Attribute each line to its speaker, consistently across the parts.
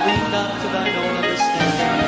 Speaker 1: lean not to thine own understanding.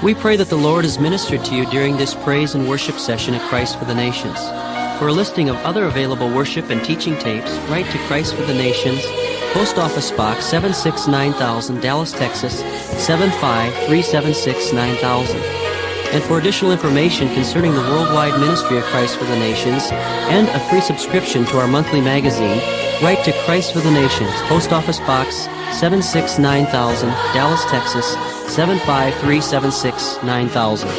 Speaker 2: We pray that the Lord has ministered to you during this praise and worship session at Christ for the Nations. For a listing of other available worship and teaching tapes, write to Christ for the Nations, Post Office Box 769,000, Dallas, Texas 75376 9000. And for additional information concerning the worldwide ministry of Christ for the Nations and a free subscription to our monthly magazine, write to Christ for the Nations, Post Office Box 769,000, Dallas, Texas 75376 9000.
Speaker 1: And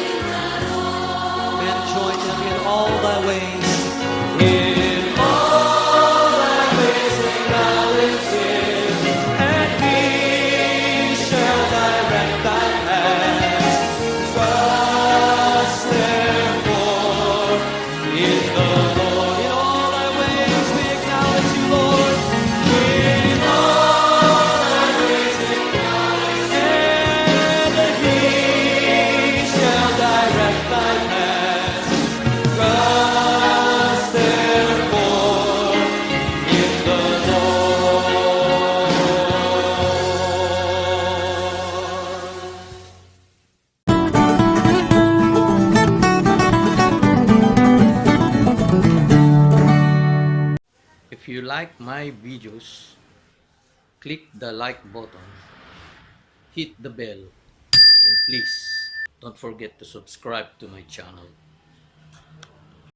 Speaker 1: join him in all thy ways. In all thy ways acknowledge him, and he shall direct thy paths. Trust therefore in the Lord. In all thy ways we acknowledge you, Lord. In all thy ways acknowledge him, and he shall direct thy paths. Trust therefore in the Lord.
Speaker 3: If you like my videos, click the like button, hit the bell, and please don't forget to subscribe to my channel.